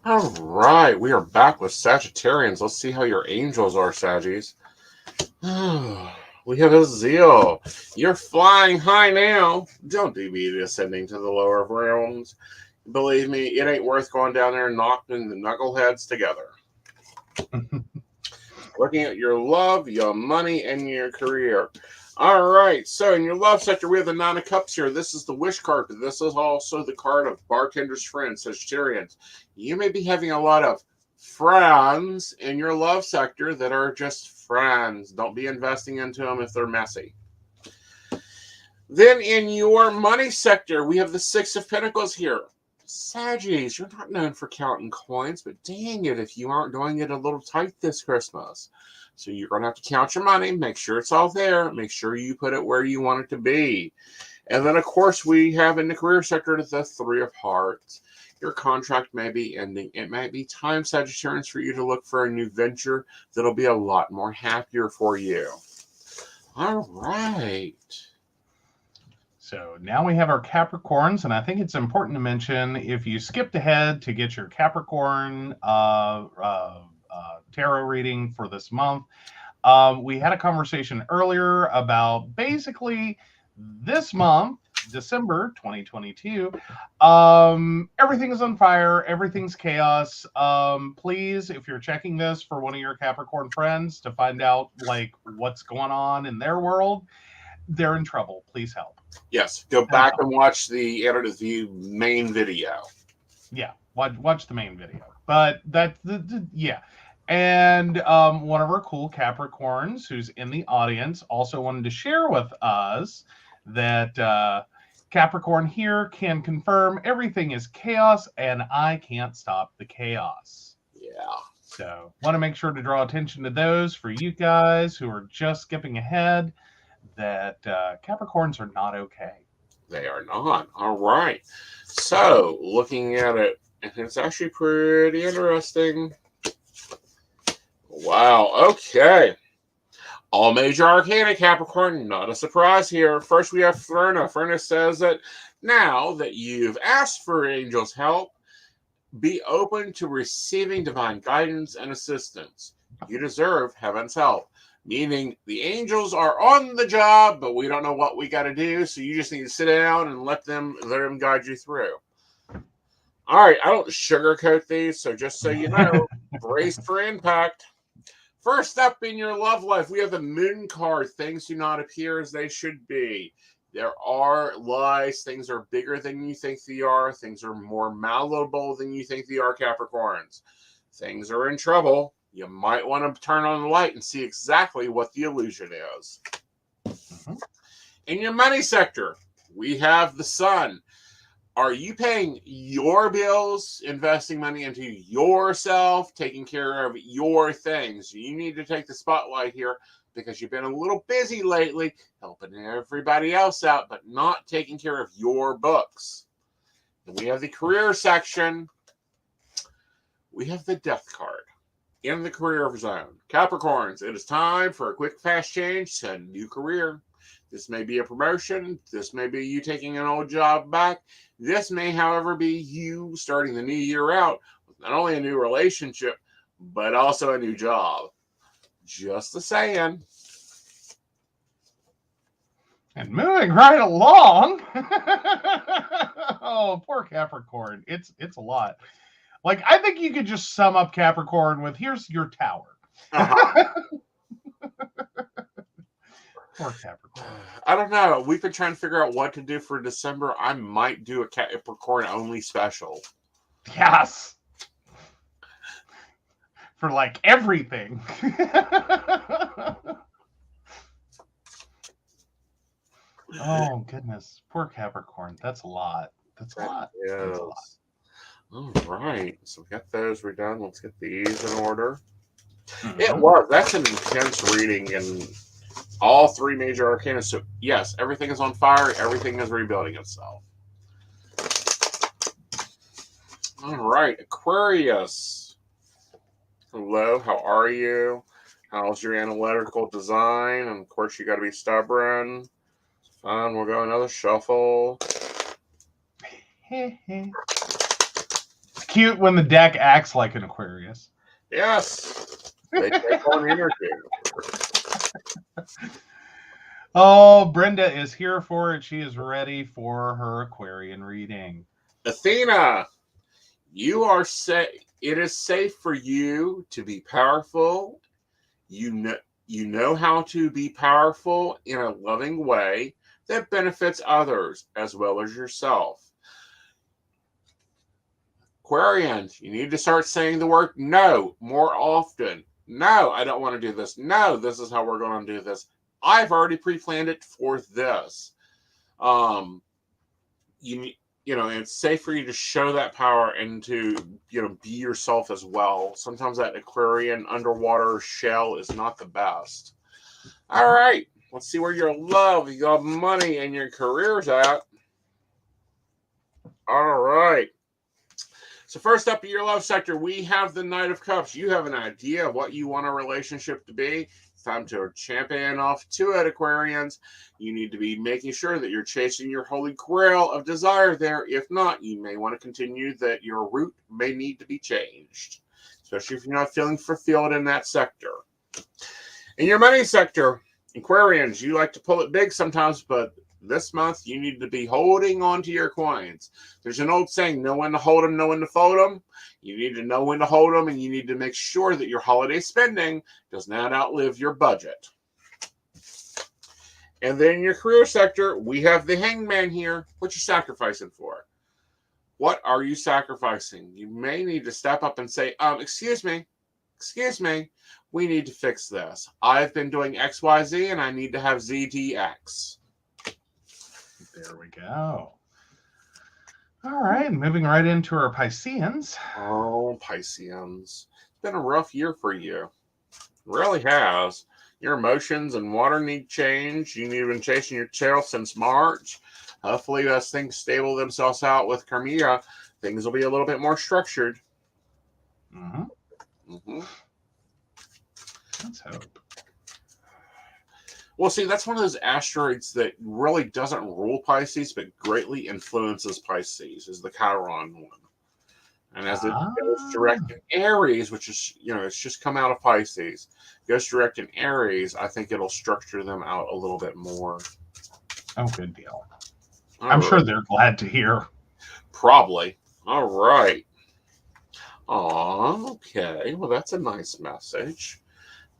All right, we are back with Sagittarians. Let's see how your angels are, Saggies. We have a zeal. You're flying high now. Don't be descending to the lower realms. Believe me, it ain't worth going down there and knocking the knuckleheads together. Looking at your love, your money, and your career. All right, so in your love sector, we have the Nine of Cups here. This is the wish card, but this is also the card of Bartender's Friend, Sagittarians. You may be having a lot of friends in your love sector that are just friends. Don't be investing into them if they're messy. Then in your money sector, we have the Six of Pentacles here. Saggies, you're not known for counting coins, but dang it if you aren't doing it a little tight this Christmas. So you're going to have to count your money, make sure it's all there, make sure you put it where you want it to be. And then, of course, we have in the career sector the Three of Hearts. Your contract may be ending. It might be time, Sagittarians, for you to look for a new venture that'll be a lot more happier for you. All right. So now we have our Capricorns, and I think it's important to mention, if you skipped ahead to get your Capricorn tarot reading for this month, we had a conversation earlier about basically this month, December 2022, everything is on fire, everything's chaos. Please, if you're checking this for one of your Capricorn friends to find out like what's going on in their world, they're in trouble. Please help. Yes, go back and watch the interview main video. Yeah, watch the main video. But that's yeah. And one of our cool Capricorns who's in the audience also wanted to share with us that Capricorn here can confirm everything is chaos and I can't stop the chaos. Yeah. So want to make sure to draw attention to those for you guys who are just skipping ahead, that Capricorns are not okay. They are not. All right. So looking at it, and it's actually pretty interesting. Wow. Okay. All major arcana, Capricorn, not a surprise here. First, we have Furna. Furna says that now that you've asked for angels' help, be open to receiving divine guidance and assistance. You deserve heaven's help. Meaning the angels are on the job, but we don't know what we got to do, so you just need to sit down and let them guide you through. All right, I don't sugarcoat these, so just so you know, brace for impact. First up in your love life, we have the Moon card. Things do not appear as they should be. There are lies. Things are bigger than you think they are. Things are more malleable than you think they are, Capricorns. Things are in trouble. You might want to turn on the light and see exactly what the illusion is. In your money sector, we have the Sun. Are you paying your bills, investing money into yourself, taking care of your things? You need to take the spotlight here because you've been a little busy lately helping everybody else out, but not taking care of your books. And we have the career section. We have the Death card. In the career zone. Capricorns, it is time for a quick, fast change to a new career. This may be a promotion. This may be you taking an old job back. This may, however, be you starting the new year out with not only a new relationship, but also a new job. Just the saying. And moving right along. Oh, poor Capricorn. It's a lot. Like, I think you could just sum up Capricorn with, here's your tower. Poor Capricorn. I don't know. We've been trying to figure out what to do for December. I might do a Capricorn only special. Yes. For like everything. Oh, goodness. Poor Capricorn. That's a lot. That's a lot. Yes. That's a lot. All right. So we got those. We're done. Let's get these in order. It was. That's an intense reading in all three major arcana. So, yes, everything is on fire. Everything is rebuilding itself. All right. Aquarius. Hello. How are you? How's your analytical design? And, of course, you got to be stubborn. Fine. We'll go another shuffle. It's cute when the deck acts like an Aquarius. Yes. They take on energy. Oh, Brenda is here for it. She is ready for her Aquarian reading. Athena, you are safe. It is safe for you to be powerful. You know how to be powerful in a loving way that benefits others as well as yourself. Aquarians, you need to start saying the word no more often. No, I don't want to do this. No, this is how we're going to do this. I've already pre-planned it for this. It's safe for you to show that power and to, be yourself as well. Sometimes that Aquarian underwater shell is not the best. All right, let's see where your love, your money, and your career's at. All right. So first up in your love sector, we have the Knight of Cups. You have an idea of what you want a relationship to be. It's time to champion off to it, Aquarians. You need to be making sure that you're chasing your holy grail of desire there. If not, you may want to continue that your route may need to be changed, especially if you're not feeling fulfilled in that sector. In your money sector, Aquarians, you like to pull it big sometimes, but this month, you need to be holding on to your coins. There's an old saying, know when to hold them, know when to fold them. You need to know when to hold them, and you need to make sure that your holiday spending does not outlive your budget. And then in your career sector, we have the Hangman here. What you sacrificing for? What are you sacrificing? You may need to step up and say, excuse me, we need to fix this. I've been doing XYZ, and I need to have ZDX. There we go. All right, moving right into our Pisceans. Oh, Pisceans. It's been a rough year for you. It really has. Your emotions and water need change. You've been chasing your tail since March. Hopefully, as things stable themselves out with Carmilla, things will be a little bit more structured. Let's hope. Well, see, that's one of those asteroids that really doesn't rule Pisces, but greatly influences Pisces, is the Chiron one. And as it goes direct in Aries, which is, it's just come out of Pisces, goes direct in Aries, I think it'll structure them out a little bit more. Oh, good deal. I'm sure they're glad to hear. Probably. All right. Oh, okay. Well, that's a nice message.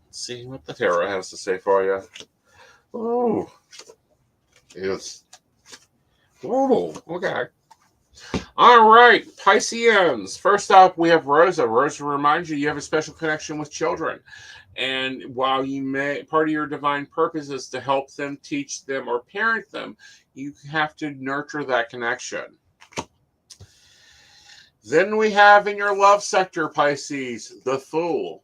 Let's see what the tarot has to say for you. Oh, yes. Oh, okay. All right, Pisceans. First up, we have Rosa. Rosa reminds you have a special connection with children. And while part of your divine purpose is to help them, teach them, or parent them, you have to nurture that connection. Then we have in your love sector, Pisces, the Fool.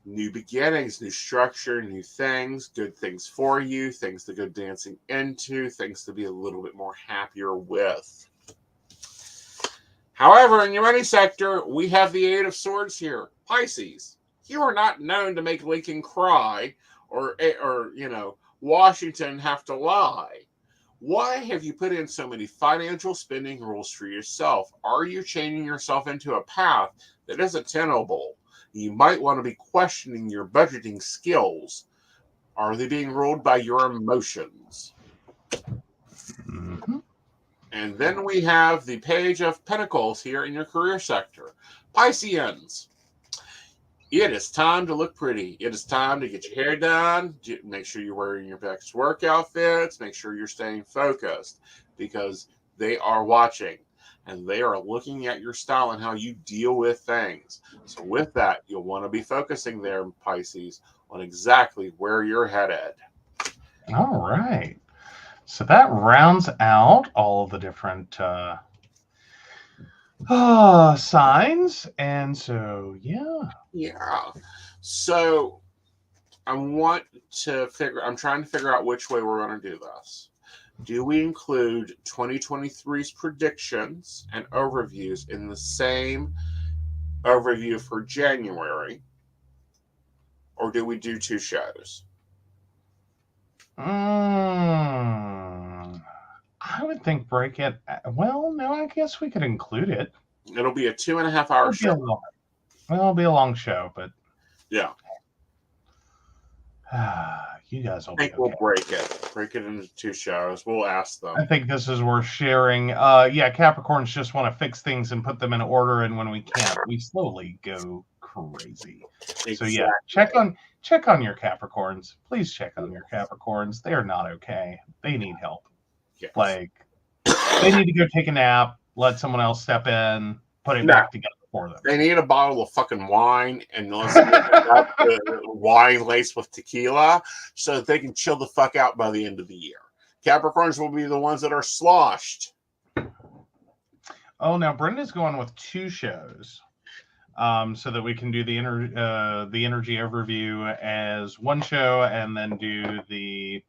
New beginnings, new structure, new things, good things for you, things to go dancing into, things to be a little bit more happier with. However, in your money sector, we have the Eight of Swords here. Pisces, you are not known to make Lincoln cry or Washington have to lie. Why have you put in so many financial spending rules for yourself? Are you chaining yourself into a path that isn't tenable? You might want to be questioning your budgeting skills. Are they being ruled by your emotions? Mm-hmm. And then we have the Page of Pentacles here in your career sector. Pisceans, it is time to look pretty. It is time to get your hair done. Make sure you're wearing your best work outfits. Make sure you're staying focused because they are watching and they are looking at your style and how you deal with things. So with that, you'll want to be focusing there, Pisces, on exactly where you're headed. All right. So that rounds out all of the different signs. And so, yeah. Yeah. So I'm trying to figure out which way we're going to do this. Do we include 2023's predictions and overviews in the same overview for January? Or do we do two shows? I would think break it. Well, no, I guess we could include it. It'll be a 2.5-hour show. It'll be a long show, but yeah. You guys will I think be okay. we'll break it into two shows. We'll ask them. I think this is worth sharing. Capricorns just want to fix things and put them in order, and when we can't, we slowly go crazy. Exactly. So yeah, check on your Capricorns. Please check on your Capricorns. They are not okay. They need help. Yes. Like they need to go take a nap, let someone else step in, put it back together for them. They need a bottle of fucking wine and wine laced with tequila so that they can chill the fuck out by the end of the year. Capricorns will be the ones that are sloshed. Oh, now Brenda's going with two shows. So that we can do the energy overview as one show and then do the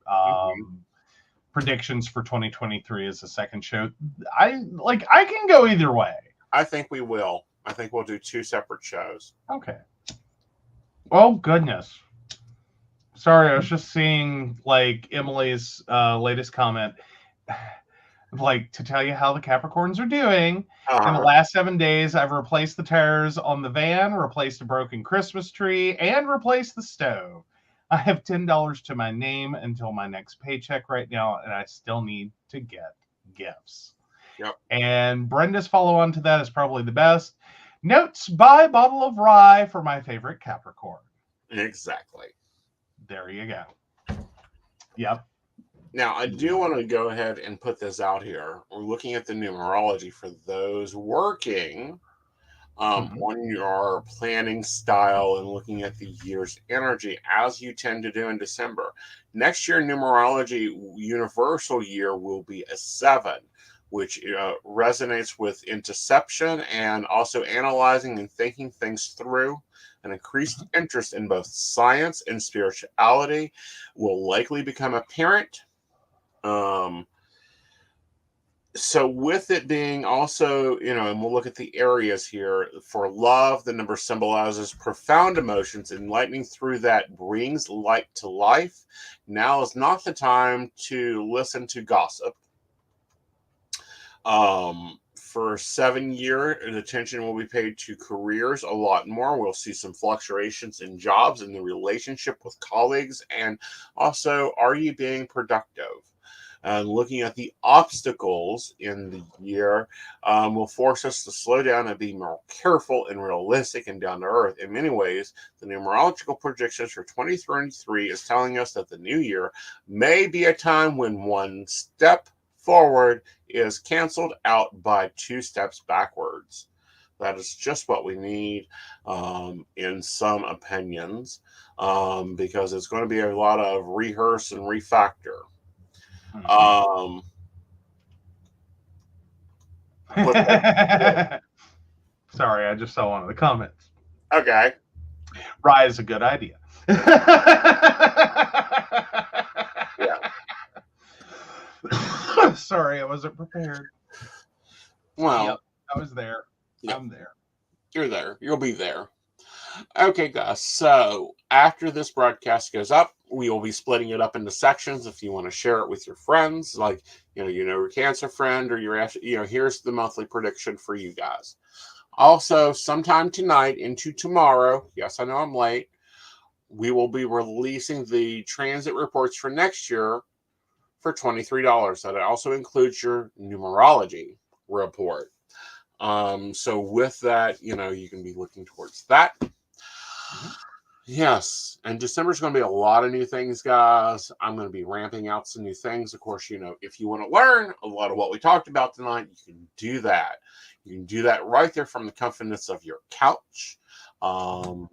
predictions for 2023 as a second show. I can go either way. I think we will. I think we'll do two separate shows. Okay. Oh goodness. Sorry, I was just seeing Emily's latest comment. To tell you how the Capricorns are doing. In the last 7 days, I've replaced the tires on the van, replaced a broken Christmas tree, and replaced the stove. I have $10 to my name until my next paycheck right now, and I still need to get gifts. Yep. And Brenda's follow-on to that is probably the best. Notes, buy a bottle of rye for my favorite Capricorn. Exactly. There you go. Yep. Now, I do want to go ahead and put this out here. We're looking at the numerology for those working on your planning style and looking at the year's energy as you tend to do in December. Next year, numerology universal year will be a 7, which resonates with interception and also analyzing and thinking things through. An increased interest in both science and spirituality will likely become apparent. So with it being also, and we'll look at the areas here. For love, the number symbolizes profound emotions. Enlightening through that brings light to life. Now is not the time to listen to gossip. For 7 year, attention will be paid to careers a lot more. We'll see some fluctuations in jobs and the relationship with colleagues. And also, are you being productive? Looking at the obstacles in the year will force us to slow down and be more careful and realistic and down to earth. In many ways, the numerological predictions for 2023 is telling us that the new year may be a time when one step forward is canceled out by 2 steps backwards. That is just what we need in some opinions, because it's going to be a lot of rehearse and refactor. Sorry, I just saw one of the comments. Okay. Rye is a good idea. Yeah. Sorry, I wasn't prepared. Well, yep, I was there. Yep. I'm there. You're there. You'll be there. Okay, guys. So after this broadcast goes up, we will be splitting it up into sections. If you want to share it with your friends, like your cancer friend, or here's the monthly prediction for you guys. Also, sometime tonight into tomorrow, yes, I know I'm late, we will be releasing the transit reports for next year for $23. That also includes your numerology report. So with that, you can be looking towards that. Yes, and December is going to be a lot of new things, guys. I'm going to be ramping out some new things. Of course, if you want to learn a lot of what we talked about tonight, you can do that. You can do that right there from the comfortness of your couch. Modern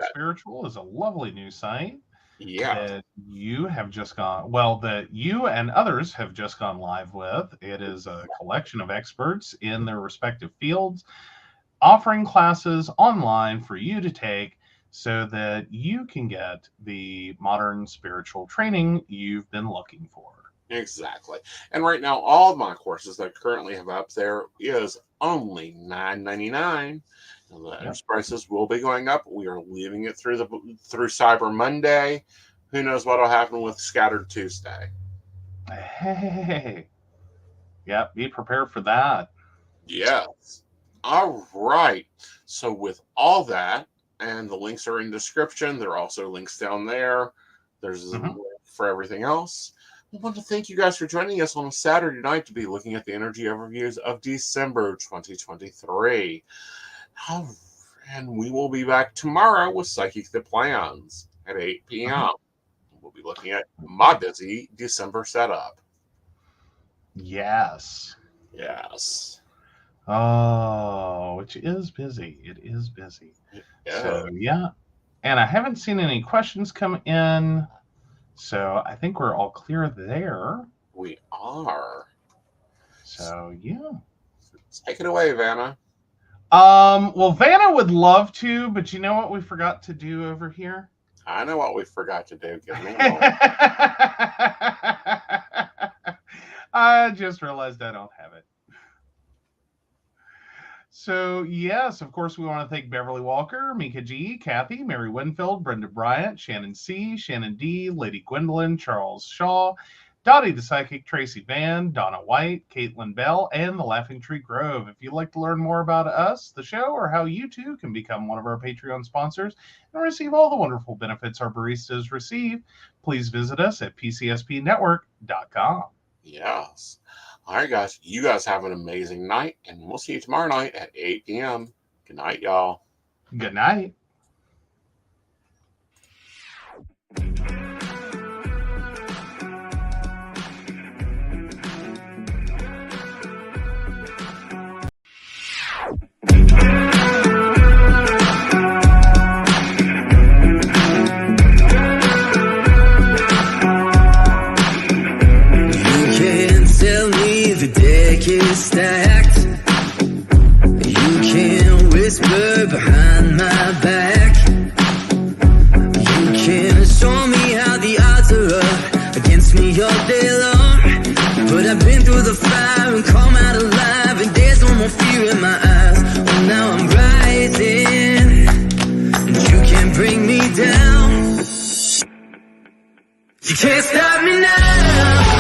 Spiritual is a lovely new site. Yeah. That you have just gone, well, that you and others have just gone live with. It is a collection of experts in their respective fields, offering classes online for you to take so that you can get the modern spiritual training you've been looking for. Exactly. And right now, all of my courses that I currently have up there is only $9.99. And the prices will be going up. We are leaving it through Cyber Monday. Who knows what will happen with Scattered Tuesday? Hey. Yeah, be prepared for that. Yes. All right. So with all that, and the links are in description. There are also links down there. There's a link for everything else. I want to thank you guys for joining us on a Saturday night to be looking at the energy overviews of December 2023. And we will be back tomorrow with Psychic the Plans at 8 p.m. We'll be looking at my busy December setup. Yes. Yes. Oh, which is busy. It is busy. Yeah. So, yeah. And I haven't seen any questions come in. So I think we're all clear there. We are. So, yeah. Take it away, Vanna. Well, Vanna would love to, but you know what we forgot to do over here? I know what we forgot to do. Give me a moment. I just realized I don't have it. So, yes, of course, we want to thank Beverly Walker, Mika G, Kathy, Mary Winfield, Brenda Bryant, Shannon C, Shannon D, Lady Gwendolyn, Charles Shaw, Dottie the Psychic, Tracy Van, Donna White, Caitlin Bell, and the Laughing Tree Grove. If you'd like to learn more about us, the show, or how you too can become one of our Patreon sponsors and receive all the wonderful benefits our baristas receive, please visit us at pcspnetwork.com. Yes. All right, guys. You guys have an amazing night, and we'll see you tomorrow night at 8 p.m. Good night, y'all. Good night. Stacked. You can whisper behind my back. You can't stop me now.